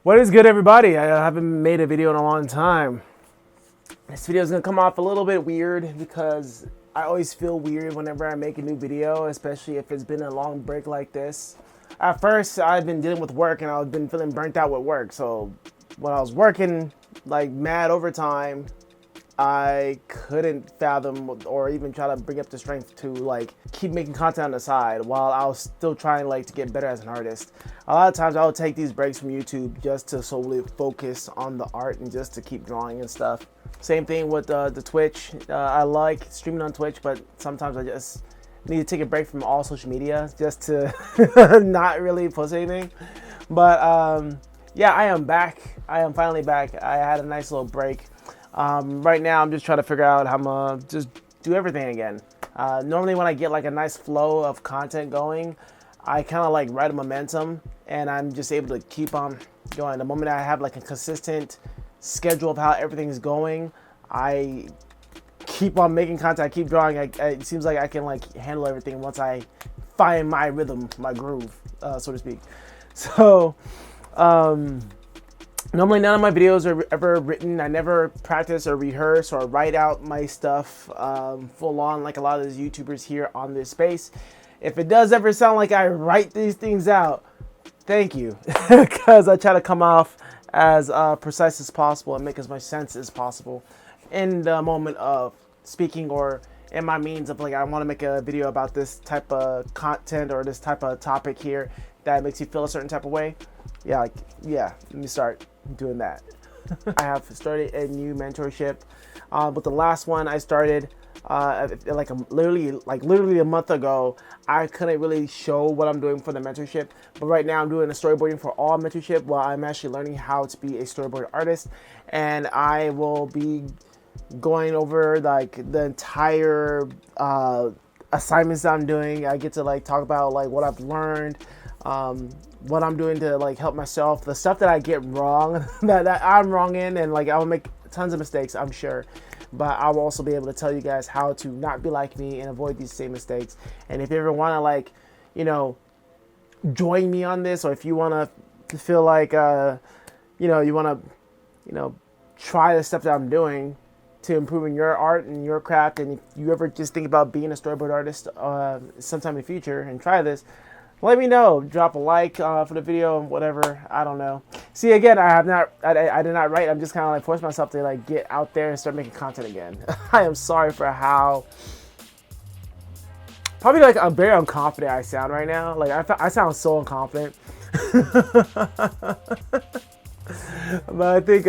What is good, everybody? I haven't made a video in a long time. This video is gonna come off a little bit weird because I always feel weird whenever I make a new video, especially if it's been a long break like this. At first, I've been dealing with work and I've been feeling burnt out with work. So when I was working like mad overtime, I couldn't fathom or even try to bring up the strength to like keep making content on the side while I was still trying like to get better as an artist. A lot of times I would take these breaks from YouTube just to solely focus on the art and just to keep drawing and stuff. Same thing with the Twitch. I like streaming on Twitch, but sometimes I just need to take a break from all social media just to not really post anything. But yeah, I am back. I am finally back. I had a nice little break. Right now, I'm just trying to figure out how I'm gonna just do everything again. Normally, when I get like a nice flow of content going, I kind of like ride a momentum, and I'm just able to keep on going. The moment I have like a consistent schedule of how everything is going, I keep on making content. I keep drawing. It seems like I can like handle everything once I find my rhythm, my groove, so to speak. So. Normally, none of my videos are ever written. I never practice or rehearse or write out my stuff full on like a lot of these YouTubers here on this space. If it does ever sound like I write these things out, thank you, because I try to come off as precise as possible and make as much sense as possible in the moment of speaking or in my means of like I want to make a video about this type of content or this type of topic here that makes you feel a certain type of way. Yeah, let me start doing that. I have started a new mentorship. With the last one I started literally a month ago. I couldn't really show what I'm doing for the mentorship, but right now I'm doing a storyboarding for all mentorship while I'm actually learning how to be a storyboard artist, and I will be going over like the entire assignments that I'm doing. I get to like talk about like what I've learned, what I'm doing to like help myself, the stuff that I get wrong, that I'm wrong in, and like I'll make tons of mistakes, I'm sure. But I will also be able to tell you guys how to not be like me and avoid these same mistakes. And if you ever want to like, join me on this, or if you want to feel like, you want to, try the stuff that I'm doing to improving your art and your craft, and if you ever just think about being a storyboard artist sometime in the future and try this, let me know. Drop a like for the video, whatever. I don't know. See, again, I did not write. I'm just kind of like forcing myself to like get out there and start making content again. I am sorry for how probably like I'm very unconfident I sound right now. Like I sound so unconfident. But I think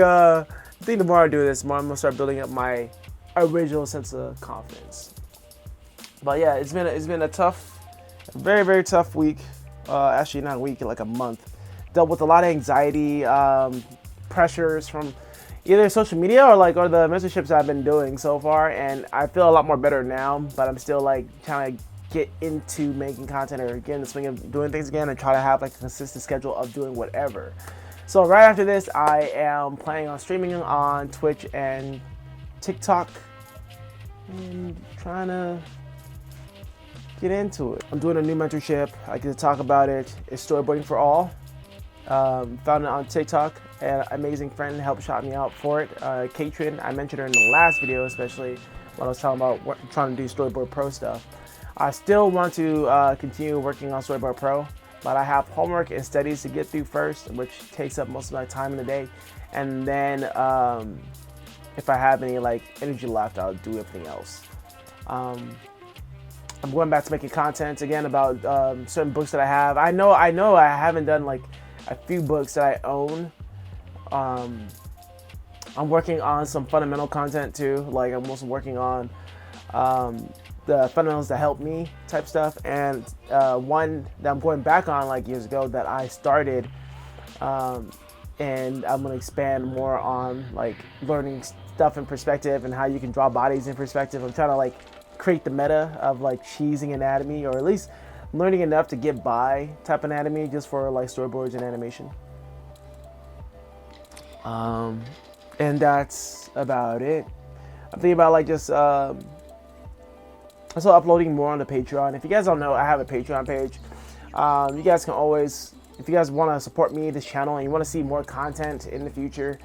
the more I do this, the more I'm gonna start building up my original sense of confidence. But yeah, it's been a tough. Very, very tough week. Actually, not a week, like a month. Dealt with a lot of anxiety, pressures from either social media or the mentorships I've been doing so far, and I feel a lot more better now. But I'm still like trying to get into making content or get in the swing of doing things again and try to have like a consistent schedule of doing whatever. So right after this, I am planning on streaming on Twitch and TikTok and trying to get into it. I'm doing a new mentorship. I get to talk about it. It's storyboarding for all. Found it on TikTok. An amazing friend helped shout me out for it. Katrin, I mentioned her in the last video, especially when I was talking about trying to do Storyboard Pro stuff. I still want to continue working on Storyboard Pro, but I have homework and studies to get through first, which takes up most of my time in the day. And then if I have any like energy left, I'll do everything else. I'm going back to making content again about certain books that I have. I know I haven't done like a few books that I own. I'm working on some fundamental content too. Like I'm also working on the fundamentals that help me type stuff, and one that I'm going back on like years ago that I started, and I'm gonna expand more on like learning stuff in perspective and how you can draw bodies in perspective. I'm trying to like create the meta of like cheesing anatomy, or at least learning enough to get by type anatomy just for like storyboards and animation. And that's about it. I'm thinking about like just also uploading more on the Patreon. If you guys don't know, I have a Patreon page. You guys can always if you guys want to support me, this channel, and you want to see more content in the future,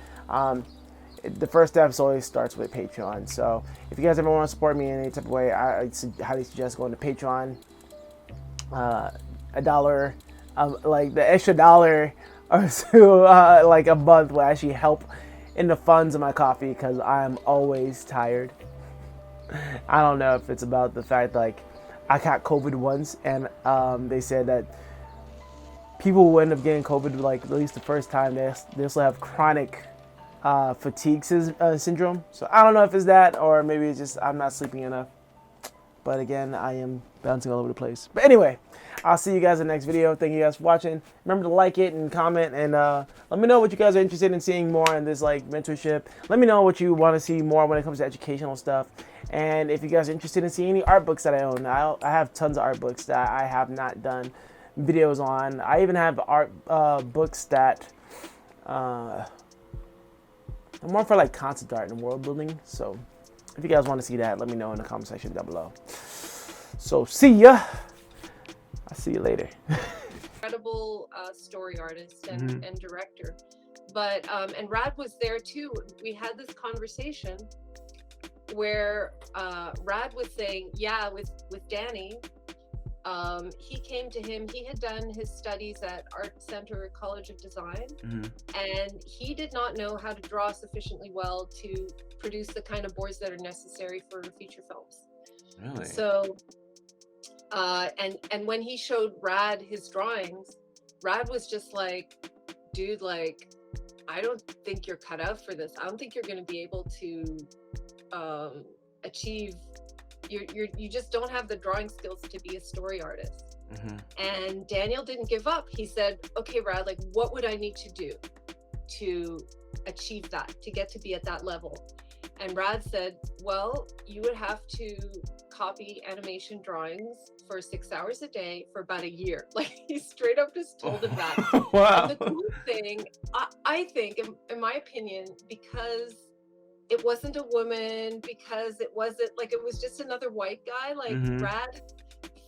the first step always starts with Patreon. So if you guys ever want to support me in any type of way, I highly suggest going to Patreon. $1, like the extra $1 or so, like a month will actually help in the funds of my coffee, because I'm always tired. I don't know if it's about the fact like I got COVID once, and they said that people who end up getting COVID, like at least the first time, they also have chronic fatigue syndrome. So I don't know if it's that, or maybe it's just I'm not sleeping enough. But again, I am bouncing all over the place. But anyway, I'll see you guys in the next video. Thank you guys for watching. Remember to like it and comment, and let me know what you guys are interested in seeing more in this like mentorship. Let me know what you want to see more when it comes to educational stuff. And if you guys are interested in seeing any art books that I own, I have tons of art books that I have not done videos on. I even have art books that are more for like concept art and world building. So if you guys want to see that, let me know in the comment section down below. So see ya. I'll see you later. Incredible story artist and director. But and Rad was there too. We had this conversation where Rad was saying, yeah, with Danny, he came to him. He had done his studies at Art Center College of Design, and he did not know how to draw sufficiently well to produce the kind of boards that are necessary for feature films. Really? So, and when he showed Rad his drawings, Rad was just like, dude, like, I don't think you're cut out for this. I don't think you're going to be able to achieve. You just don't have the drawing skills to be a story artist. And Daniel didn't give up. He said, okay, Rad, like, what would I need to do to achieve that, to get to be at that level? And Rad said, well, you would have to copy animation drawings for 6 hours a day for about a year. Like, he straight up just told him that. Wow. And the cool thing, I think, in my opinion, because it wasn't a woman, because it wasn't like, it was just another white guy, like Rad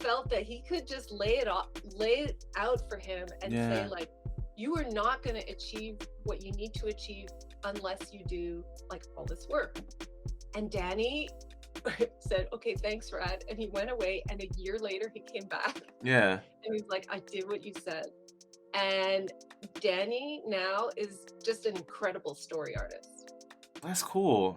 felt that he could just lay it out for him and say, like, you are not going to achieve what you need to achieve unless you do like all this work. And Danny said, okay, thanks, Rad. And he went away, and a year later he came back. Yeah. And he's like, I did what you said. And Danny now is just an incredible story artist. That's cool.